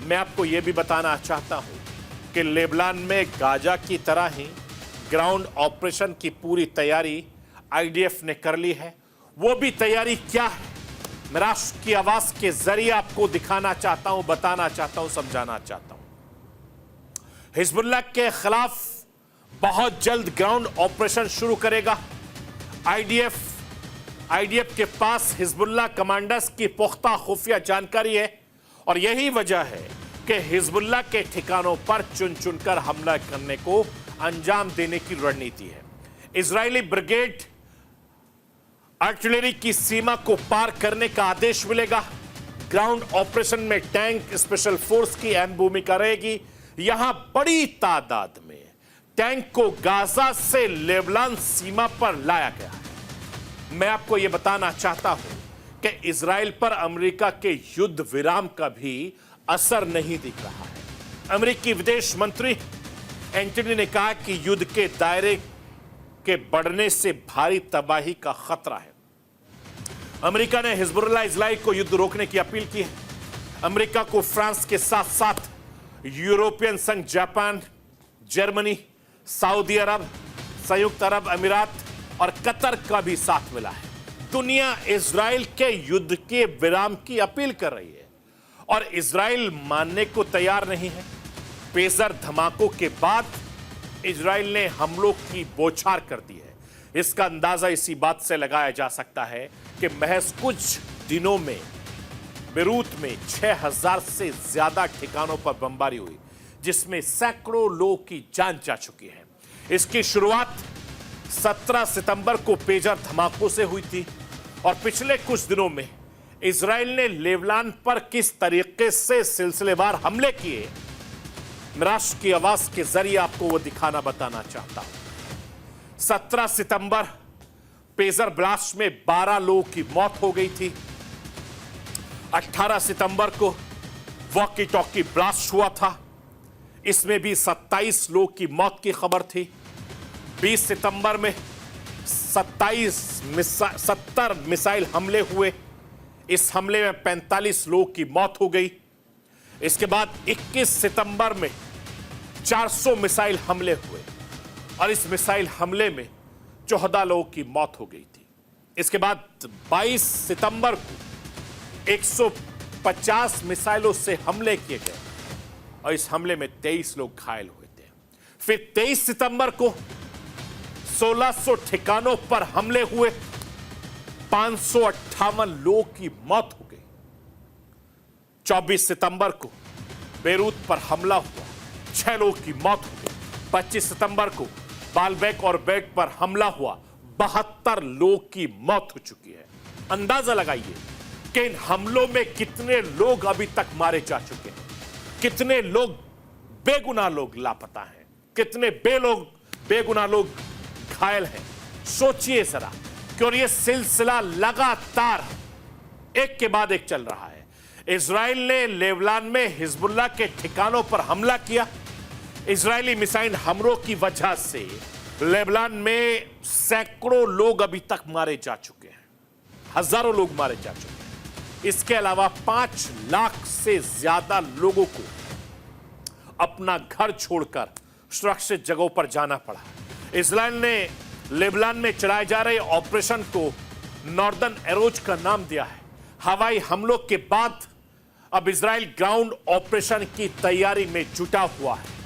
मैं आपको यह भी बताना चाहता हूं कि लेबनान में गाजा की तरह ही ग्राउंड ऑपरेशन की पूरी तैयारी आईडीएफ ने कर ली है। वो भी तैयारी क्या है, मैं राष्ट्र की आवाज के जरिए आपको दिखाना चाहता हूं, बताना चाहता हूं, समझाना चाहता हूं। हिजबुल्लाह के खिलाफ बहुत जल्द ग्राउंड ऑपरेशन शुरू करेगा आईडीएफ के पास हिजबुल्लाह कमांडर्स की पुख्ता खुफिया जानकारी है और यही वजह है कि हिजबुल्लाह के ठिकानों पर चुन चुनकर हमला करने को अंजाम देने की रणनीति है। इजरायली ब्रिगेड आर्टिलरी की सीमा को पार करने का आदेश मिलेगा। ग्राउंड ऑपरेशन में टैंक, स्पेशल फोर्स की अहम भूमिका रहेगी। यहां बड़ी तादाद में टैंक को गाजा से लेबनान सीमा पर लाया गया है। मैं आपको यह बताना चाहता हूं कि इजराइल पर अमेरिका के युद्ध विराम का भी असर नहीं दिख रहा है। अमेरिकी विदेश मंत्री एंटनी ने कहा कि युद्ध के दायरे के बढ़ने से भारी तबाही का खतरा है। अमेरिका ने हिजबुल्लाह इजराइल को युद्ध रोकने की अपील की है। अमेरिका को फ्रांस के साथ साथ यूरोपियन संघ, जापान, जर्मनी, सऊदी अरब, संयुक्त अरब अमीरात और कतर का भी साथ मिला है। दुनिया इजराइल के युद्ध के विराम की अपील कर रही है और इजराइल मानने को तैयार नहीं है। पेसर धमाकों के बाद इजराइल ने हमलों की बौछार कर दी है। इसका अंदाजा इसी बात से लगाया जा सकता है कि महज कुछ दिनों में बेरूत में 6000 से ज्यादा ठिकानों पर बमबारी हुई, जिसमें सैकड़ों लोगों की जान जा चुकी है। इसकी शुरुआत 17 सितंबर को पेजर धमाकों से हुई थी और पिछले कुछ दिनों में इजराइल ने लेबनान पर किस तरीके से सिलसिलेवार हमले किए, राष्ट्र की आवाज के जरिए आपको वो दिखाना, बताना चाहता हूं। 17 सितंबर पेजर ब्लास्ट में 12 लोगों की मौत हो गई थी। 18 सितंबर को वॉकी टॉकी ब्लास्ट हुआ था, इसमें भी 27 लोगों की मौत की खबर थी। 20 सितंबर में 70 मिसाइल हमले हुए, इस हमले में 45 लोगों की मौत हो गई। इसके बाद 21 सितंबर में 400 मिसाइल हमले हुए और इस मिसाइल हमले में 14 लोगों की मौत हो गई थी। इसके बाद 22 सितंबर को 150 मिसाइलों से हमले किए गए और इस हमले में 23 लोग घायल हुए थे। फिर 23 सितंबर को 1600 ठिकानों पर हमले हुए, 558 लोगों की मौत हो गई। 24 सितंबर को बेरूत पर हमला हुआ, 6 लोगों की मौत हो गई। 25 सितंबर को बालबेक और बेट पर हमला हुआ, 72 लोगों की मौत हो चुकी है। अंदाजा लगाइए कि इन हमलों में कितने लोग अभी तक मारे जा चुके हैं, कितने लोग बेगुनाह लोग लापता हैं, कितने बेगुनाह लोग घायल हैं। सोचिए जरा कि और ये सिलसिला लगातार एक के बाद एक चल रहा है। इजराइल ने लेबनान में हिजबुल्लाह के ठिकानों पर हमला किया। इजरायली मिसाइल हमलों की वजह से लेबनान में सैकड़ों लोग अभी तक मारे जा चुके हैं, हजारों लोग मारे जा चुके हैं। इसके अलावा 5 लाख से ज्यादा लोगों को अपना घर छोड़कर सुरक्षित जगहों पर जाना पड़ा। इजराइल ने लेबनान में चलाए जा रहे ऑपरेशन को नॉर्दर्न एरोज का नाम दिया है। हवाई हमलों के बाद अब इजराइल ग्राउंड ऑपरेशन की तैयारी में जुटा हुआ है।